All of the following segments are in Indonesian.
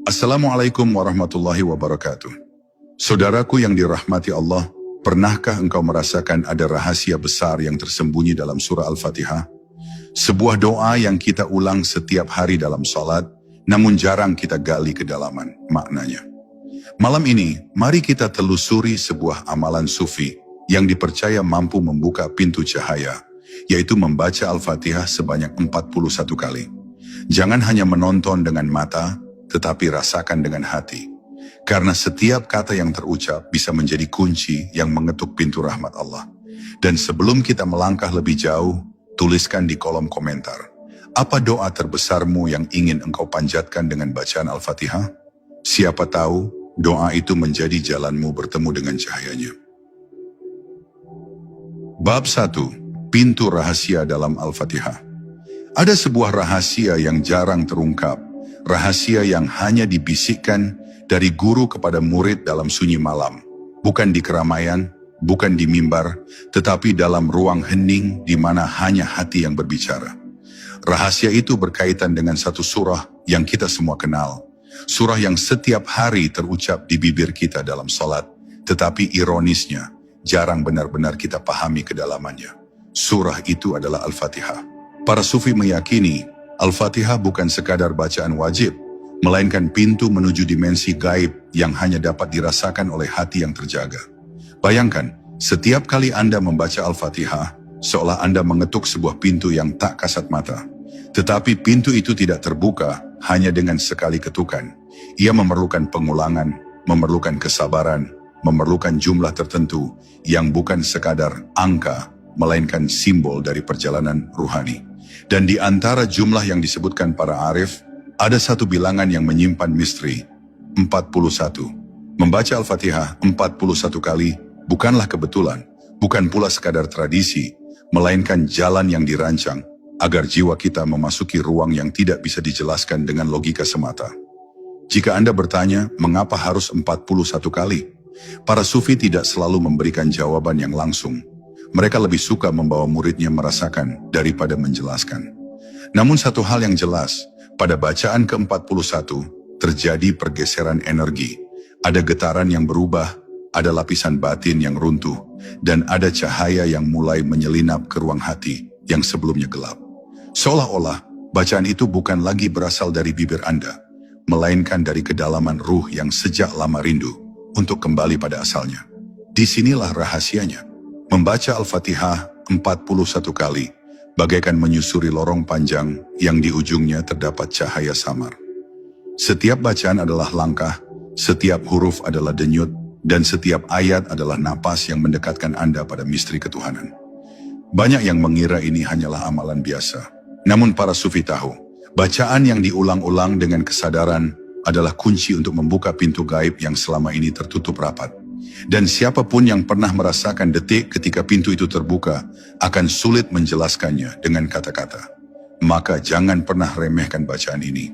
Assalamualaikum warahmatullahi wabarakatuh. Saudaraku yang dirahmati Allah, pernahkah engkau merasakan ada rahasia besar yang tersembunyi dalam surah Al-Fatihah? Sebuah doa yang kita ulang setiap hari dalam salat, namun jarang kita gali kedalaman maknanya. Malam ini, mari kita telusuri sebuah amalan sufi yang dipercaya mampu membuka pintu cahaya, yaitu membaca Al-Fatihah sebanyak 41 kali. Jangan hanya menonton dengan mata, tetapi rasakan dengan hati. Karena setiap kata yang terucap bisa menjadi kunci yang mengetuk pintu rahmat Allah. Dan sebelum kita melangkah lebih jauh, tuliskan di kolom komentar. Apa doa terbesarmu yang ingin engkau panjatkan dengan bacaan Al-Fatihah? Siapa tahu, doa itu menjadi jalanmu bertemu dengan cahayanya. Bab 1. Pintu rahasia dalam Al-Fatihah. Ada sebuah rahasia yang jarang terungkap, rahasia yang hanya dibisikkan dari guru kepada murid dalam sunyi malam, bukan di keramaian, bukan di mimbar, tetapi dalam ruang hening di mana hanya hati yang berbicara. Rahasia itu berkaitan dengan satu surah yang kita semua kenal, surah yang setiap hari terucap di bibir kita dalam salat, tetapi ironisnya, jarang benar-benar kita pahami kedalamannya. Surah itu adalah Al-Fatihah. Para sufi meyakini, Al-Fatihah bukan sekadar bacaan wajib, melainkan pintu menuju dimensi gaib yang hanya dapat dirasakan oleh hati yang terjaga. Bayangkan, setiap kali Anda membaca Al-Fatihah, seolah Anda mengetuk sebuah pintu yang tak kasat mata. Tetapi pintu itu tidak terbuka hanya dengan sekali ketukan. Ia memerlukan pengulangan, memerlukan kesabaran, memerlukan jumlah tertentu yang bukan sekadar angka, melainkan simbol dari perjalanan ruhani. Dan di antara jumlah yang disebutkan para arif, ada satu bilangan yang menyimpan misteri, 41. Membaca Al-Fatihah 41 kali bukanlah kebetulan, bukan pula sekadar tradisi, melainkan jalan yang dirancang agar jiwa kita memasuki ruang yang tidak bisa dijelaskan dengan logika semata. Jika Anda bertanya, mengapa harus 41 kali? Para sufi tidak selalu memberikan jawaban yang langsung. Mereka lebih suka membawa muridnya merasakan daripada menjelaskan. Namun satu hal yang jelas, pada bacaan ke-41 terjadi pergeseran energi. Ada getaran yang berubah, ada lapisan batin yang runtuh, dan ada cahaya yang mulai menyelinap ke ruang hati yang sebelumnya gelap. Seolah-olah bacaan itu bukan lagi berasal dari bibir Anda, melainkan dari kedalaman ruh yang sejak lama rindu untuk kembali pada asalnya. Disinilah rahasianya. Membaca Al-Fatihah 41 kali, bagaikan menyusuri lorong panjang yang di ujungnya terdapat cahaya samar. Setiap bacaan adalah langkah, setiap huruf adalah denyut, dan setiap ayat adalah napas yang mendekatkan Anda pada misteri ketuhanan. Banyak yang mengira ini hanyalah amalan biasa. Namun para sufi tahu, bacaan yang diulang-ulang dengan kesadaran adalah kunci untuk membuka pintu gaib yang selama ini tertutup rapat. Dan siapapun yang pernah merasakan detik ketika pintu itu terbuka akan sulit menjelaskannya dengan kata-kata. Maka jangan pernah remehkan bacaan ini.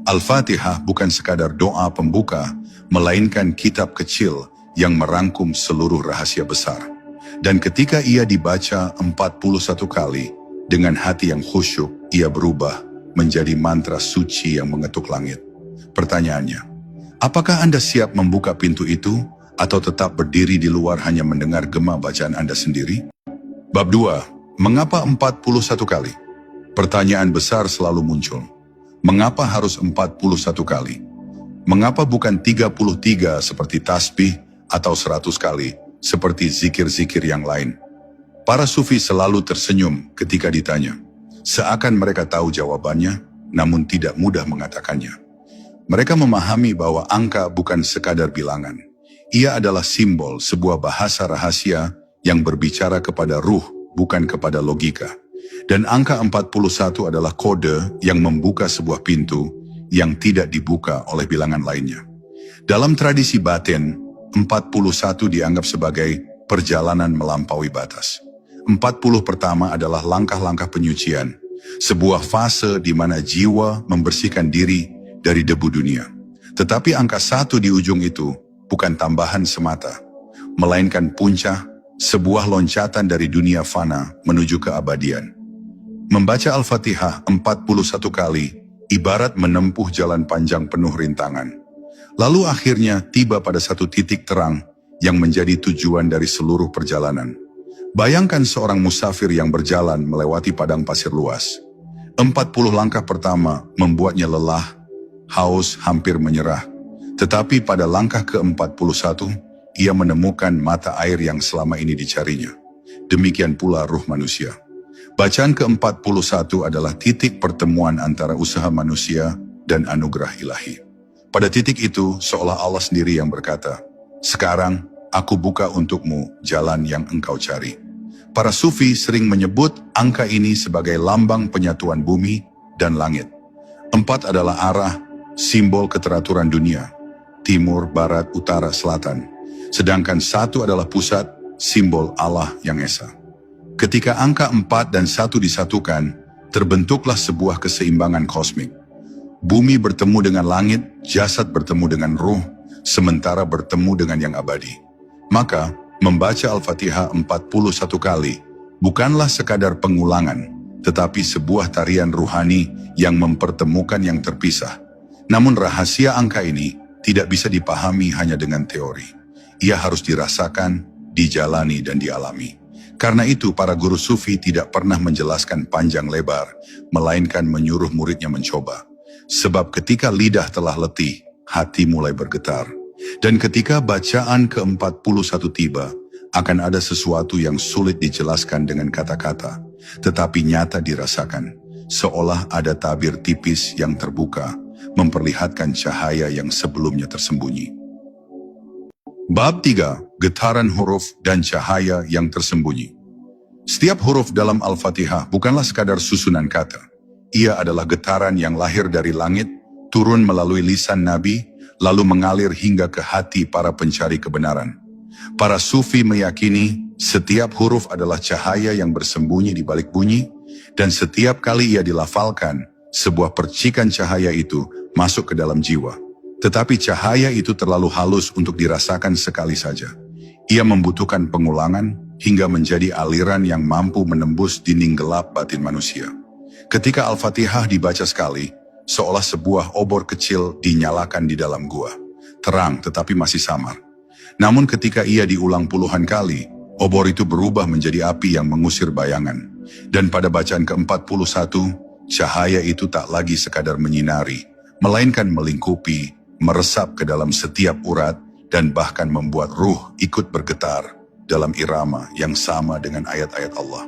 Al-Fatihah bukan sekadar doa pembuka, melainkan kitab kecil yang merangkum seluruh rahasia besar. Dan ketika ia dibaca 41 kali, dengan hati yang khusyuk, ia berubah menjadi mantra suci yang mengetuk langit. Pertanyaannya, apakah Anda siap membuka pintu itu? Atau tetap berdiri di luar hanya mendengar gema bacaan Anda sendiri? Bab 2. Mengapa 41 kali? Pertanyaan besar selalu muncul. Mengapa harus 41 kali? Mengapa bukan 33 seperti tasbih atau 100 kali seperti zikir-zikir yang lain? Para sufi selalu tersenyum ketika ditanya. Seakan mereka tahu jawabannya, namun tidak mudah mengatakannya. Mereka memahami bahwa angka bukan sekadar bilangan. Ia adalah simbol sebuah bahasa rahasia yang berbicara kepada ruh, bukan kepada logika. Dan angka 41 adalah kode yang membuka sebuah pintu yang tidak dibuka oleh bilangan lainnya. Dalam tradisi batin, 41 dianggap sebagai perjalanan melampaui batas. 40 pertama adalah langkah-langkah penyucian, sebuah fase di mana jiwa membersihkan diri dari debu dunia. Tetapi angka 1 di ujung itu bukan tambahan semata, melainkan puncak, sebuah loncatan dari dunia fana menuju keabadian. Membaca Al-Fatihah 41 kali, ibarat menempuh jalan panjang penuh rintangan. Lalu akhirnya tiba pada satu titik terang yang menjadi tujuan dari seluruh perjalanan. Bayangkan seorang musafir yang berjalan melewati padang pasir luas. 40 langkah pertama membuatnya lelah, haus, hampir menyerah. Tetapi pada langkah ke-41, ia menemukan mata air yang selama ini dicarinya. Demikian pula ruh manusia. Bacaan ke-41 adalah titik pertemuan antara usaha manusia dan anugerah ilahi. Pada titik itu, seolah Allah sendiri yang berkata, "Sekarang, aku buka untukmu jalan yang engkau cari." Para sufi sering menyebut angka ini sebagai lambang penyatuan bumi dan langit. 4 adalah arah, simbol keteraturan dunia, timur, barat, utara, selatan. Sedangkan 1 adalah pusat, simbol Allah yang Esa. Ketika angka 4 dan 1 disatukan, terbentuklah sebuah keseimbangan kosmik. Bumi bertemu dengan langit, jasad bertemu dengan ruh, sementara bertemu dengan yang abadi. Maka, membaca Al-Fatihah 41 kali bukanlah sekadar pengulangan, tetapi sebuah tarian ruhani yang mempertemukan yang terpisah. Namun rahasia angka ini tidak bisa dipahami hanya dengan teori. Ia harus dirasakan, dijalani, dan dialami. Karena itu para guru sufi tidak pernah menjelaskan panjang lebar, melainkan menyuruh muridnya mencoba. Sebab ketika lidah telah letih, hati mulai bergetar. Dan ketika bacaan ke-41 tiba, akan ada sesuatu yang sulit dijelaskan dengan kata-kata, tetapi nyata dirasakan, seolah ada tabir tipis yang terbuka, memperlihatkan cahaya yang sebelumnya tersembunyi. Bab 3, Getaran huruf dan cahaya yang tersembunyi. Setiap huruf dalam Al-Fatihah bukanlah sekadar susunan kata. Ia adalah getaran yang lahir dari langit, turun melalui lisan Nabi, lalu mengalir hingga ke hati para pencari kebenaran. Para sufi meyakini setiap huruf adalah cahaya yang bersembunyi di balik bunyi, dan setiap kali ia dilafalkan, sebuah percikan cahaya itu masuk ke dalam jiwa. Tetapi cahaya itu terlalu halus untuk dirasakan sekali saja. Ia membutuhkan pengulangan hingga menjadi aliran yang mampu menembus dinding gelap batin manusia. Ketika Al-Fatihah dibaca sekali, seolah sebuah obor kecil dinyalakan di dalam gua. Terang tetapi masih samar. Namun ketika ia diulang puluhan kali, obor itu berubah menjadi api yang mengusir bayangan. Dan pada bacaan ke-41, cahaya itu tak lagi sekadar menyinari, melainkan melingkupi, meresap ke dalam setiap urat, dan bahkan membuat ruh ikut bergetar dalam irama yang sama dengan ayat-ayat Allah.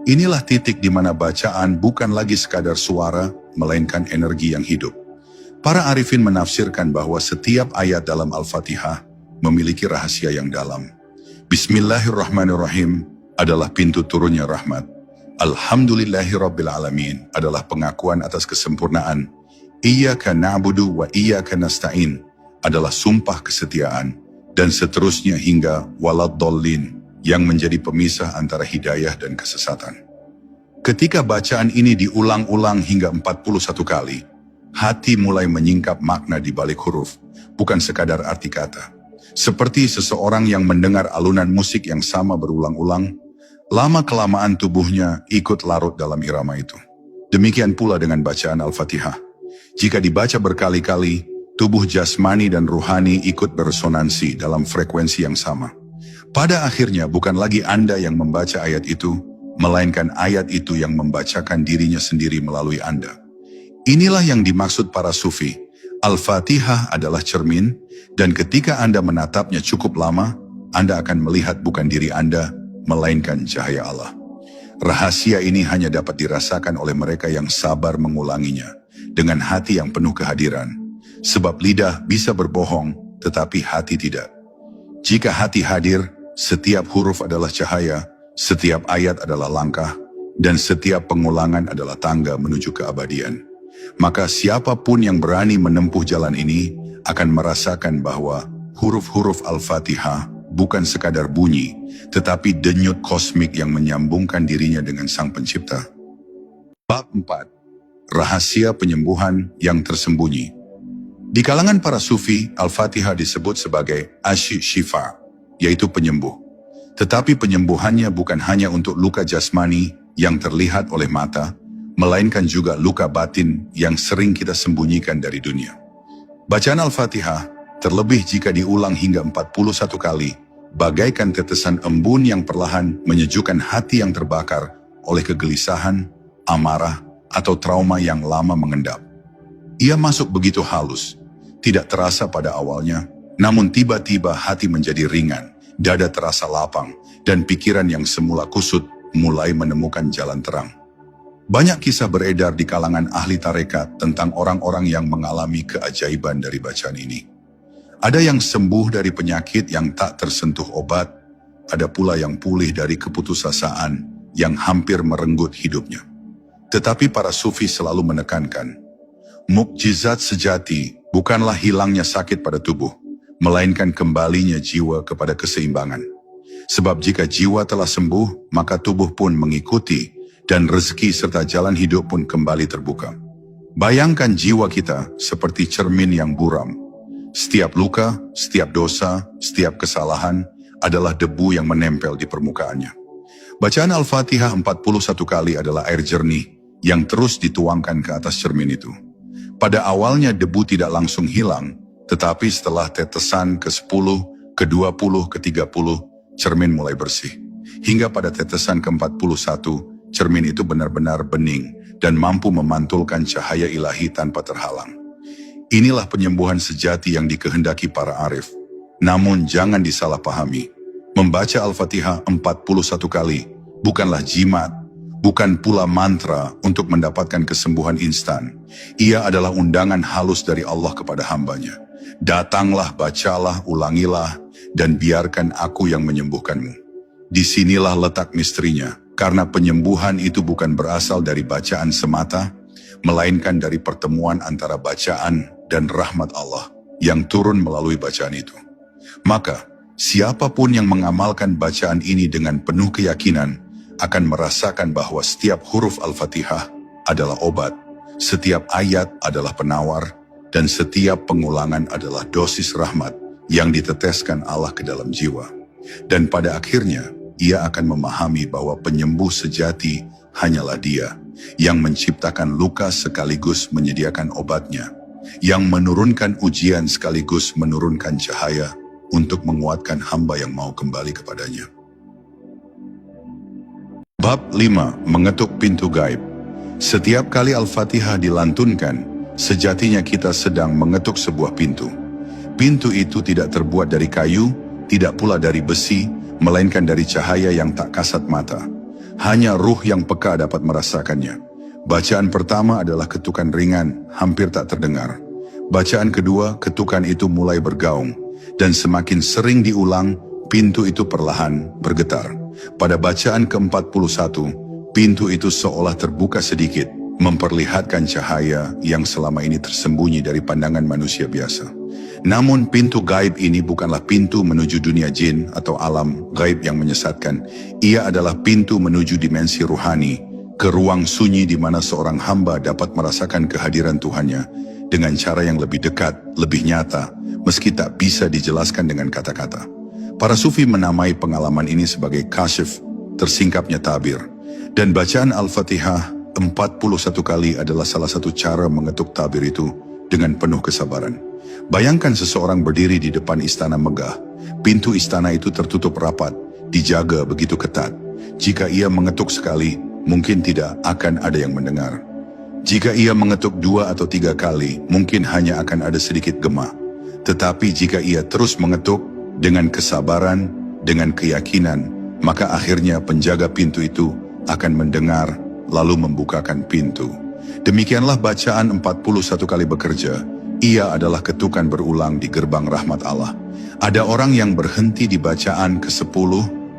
Inilah titik di mana bacaan bukan lagi sekadar suara, melainkan energi yang hidup. Para arifin menafsirkan bahwa setiap ayat dalam Al-Fatihah memiliki rahasia yang dalam. Bismillahirrahmanirrahim adalah pintu turunnya rahmat. Alhamdulillahirrabbilalamin adalah pengakuan atas kesempurnaan. Iyyaka na'budu wa iyyaka nasta'in adalah sumpah kesetiaan. Dan seterusnya hingga waladdallin yang menjadi pemisah antara hidayah dan kesesatan. Ketika bacaan ini diulang-ulang hingga 41 kali, hati mulai menyingkap makna di balik huruf, bukan sekadar arti kata. Seperti seseorang yang mendengar alunan musik yang sama berulang-ulang, lama-kelamaan tubuhnya ikut larut dalam irama itu. Demikian pula dengan bacaan Al-Fatihah. Jika dibaca berkali-kali, tubuh jasmani dan ruhani ikut beresonansi dalam frekuensi yang sama. Pada akhirnya bukan lagi Anda yang membaca ayat itu, melainkan ayat itu yang membacakan dirinya sendiri melalui Anda. Inilah yang dimaksud para sufi. Al-Fatihah adalah cermin, dan ketika Anda menatapnya cukup lama, Anda akan melihat bukan diri Anda, melainkan cahaya Allah. Rahasia ini hanya dapat dirasakan oleh mereka yang sabar mengulanginya, dengan hati yang penuh kehadiran. Sebab lidah bisa berbohong, tetapi hati tidak. Jika hati hadir, setiap huruf adalah cahaya, setiap ayat adalah langkah, dan setiap pengulangan adalah tangga menuju keabadian. Maka siapapun yang berani menempuh jalan ini akan merasakan bahwa huruf-huruf Al-Fatihah bukan sekadar bunyi, tetapi denyut kosmik yang menyambungkan dirinya dengan Sang Pencipta. Bab 4. Rahasia penyembuhan yang tersembunyi. Di kalangan para sufi, Al-Fatihah disebut sebagai Asy-Syifa, yaitu penyembuh. Tetapi penyembuhannya bukan hanya untuk luka jasmani yang terlihat oleh mata, melainkan juga luka batin yang sering kita sembunyikan dari dunia. Bacaan Al-Fatihah, terlebih jika diulang hingga 41 kali, bagaikan tetesan embun yang perlahan menyejukkan hati yang terbakar oleh kegelisahan, amarah, atau trauma yang lama mengendap. Ia masuk begitu halus, tidak terasa pada awalnya, namun tiba-tiba hati menjadi ringan, dada terasa lapang, dan pikiran yang semula kusut mulai menemukan jalan terang. Banyak kisah beredar di kalangan ahli tarekat tentang orang-orang yang mengalami keajaiban dari bacaan ini. Ada yang sembuh dari penyakit yang tak tersentuh obat, ada pula yang pulih dari keputusasaan yang hampir merenggut hidupnya. Tetapi para sufi selalu menekankan, mukjizat sejati bukanlah hilangnya sakit pada tubuh, melainkan kembalinya jiwa kepada keseimbangan. Sebab jika jiwa telah sembuh, maka tubuh pun mengikuti, dan rezeki serta jalan hidup pun kembali terbuka. Bayangkan jiwa kita seperti cermin yang buram. Setiap luka, setiap dosa, setiap kesalahan adalah debu yang menempel di permukaannya. Bacaan Al-Fatihah 41 kali adalah air jernih yang terus dituangkan ke atas cermin itu. Pada awalnya debu tidak langsung hilang, tetapi setelah tetesan ke-10, ke-20, ke-30, cermin mulai bersih. Hingga pada tetesan ke-41, cermin itu benar-benar bening dan mampu memantulkan cahaya ilahi tanpa terhalang. Inilah penyembuhan sejati yang dikehendaki para arif. Namun jangan disalahpahami. Membaca Al-Fatihah 41 kali bukanlah jimat, bukan pula mantra untuk mendapatkan kesembuhan instan. Ia adalah undangan halus dari Allah kepada hambanya. Datanglah, bacalah, ulangilah, dan biarkan aku yang menyembuhkanmu. Disinilah letak misterinya. Karena penyembuhan itu bukan berasal dari bacaan semata, melainkan dari pertemuan antara bacaan dan rahmat Allah yang turun melalui bacaan itu. Maka, siapapun yang mengamalkan bacaan ini dengan penuh keyakinan akan merasakan bahwa setiap huruf Al-Fatihah adalah obat, setiap ayat adalah penawar, dan setiap pengulangan adalah dosis rahmat yang diteteskan Allah ke dalam jiwa. Dan pada akhirnya, ia akan memahami bahwa penyembuh sejati hanyalah Dia yang menciptakan luka sekaligus menyediakan obatnya, yang menurunkan ujian sekaligus menurunkan cahaya untuk menguatkan hamba yang mau kembali kepadanya. Bab 5. Mengetuk pintu gaib. Setiap kali Al-Fatihah dilantunkan, sejatinya kita sedang mengetuk sebuah pintu. Pintu itu tidak terbuat dari kayu, tidak pula dari besi, melainkan dari cahaya yang tak kasat mata. Hanya ruh yang peka dapat merasakannya. Bacaan pertama adalah ketukan ringan, hampir tak terdengar. Bacaan kedua, ketukan itu mulai bergaung, dan semakin sering diulang, pintu itu perlahan bergetar. Pada bacaan ke-41, pintu itu seolah terbuka sedikit, memperlihatkan cahaya yang selama ini tersembunyi dari pandangan manusia biasa. Namun pintu gaib ini bukanlah pintu menuju dunia jin atau alam gaib yang menyesatkan. Ia adalah pintu menuju dimensi ruhani, ke ruang sunyi di mana seorang hamba dapat merasakan kehadiran Tuhannya dengan cara yang lebih dekat, lebih nyata, meski tak bisa dijelaskan dengan kata-kata. Para sufi menamai pengalaman ini sebagai kasyf, tersingkapnya tabir. Dan bacaan Al-Fatihah 41 kali adalah salah satu cara mengetuk tabir itu dengan penuh kesabaran. Bayangkan seseorang berdiri di depan istana megah. Pintu istana itu tertutup rapat, dijaga begitu ketat. Jika ia mengetuk sekali, mungkin tidak akan ada yang mendengar. Jika ia mengetuk 2 atau 3 kali, mungkin hanya akan ada sedikit gema. Tetapi jika ia terus mengetuk dengan kesabaran, dengan keyakinan, maka akhirnya penjaga pintu itu akan mendengar, lalu membukakan pintu. Demikianlah bacaan 41 kali bekerja. Ia adalah ketukan berulang di gerbang rahmat Allah. Ada orang yang berhenti di bacaan ke-10,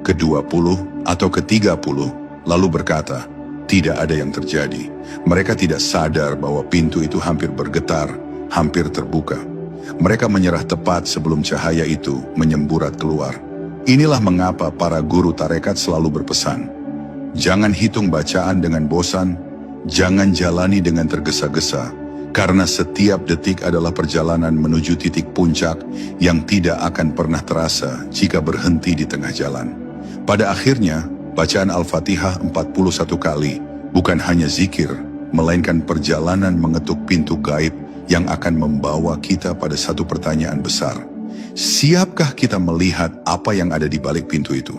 ke-20, atau ke-30, lalu berkata, tidak ada yang terjadi. Mereka tidak sadar bahwa pintu itu hampir bergetar, hampir terbuka. Mereka menyerah tepat sebelum cahaya itu menyemburat keluar. Inilah mengapa para guru tarekat selalu berpesan, jangan hitung bacaan dengan bosan, jangan jalani dengan tergesa-gesa, karena setiap detik adalah perjalanan menuju titik puncak yang tidak akan pernah terasa jika berhenti di tengah jalan. Pada akhirnya, bacaan Al-Fatihah 41 kali Bukan hanya zikir, melainkan perjalanan mengetuk pintu gaib yang akan membawa kita pada satu pertanyaan besar. Siapkah kita melihat apa yang ada di balik pintu itu?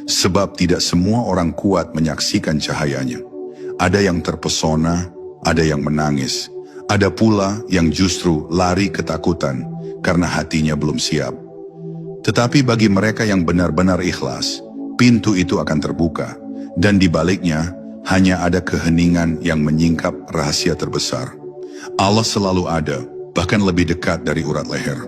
Sebab tidak semua orang kuat menyaksikan cahayanya. Ada yang terpesona, ada yang menangis. Ada pula yang justru lari ketakutan karena hatinya belum siap. Tetapi bagi mereka yang benar-benar ikhlas, pintu itu akan terbuka. Dan di baliknya, hanya ada keheningan yang menyingkap rahasia terbesar. Allah selalu ada, bahkan lebih dekat dari urat leher.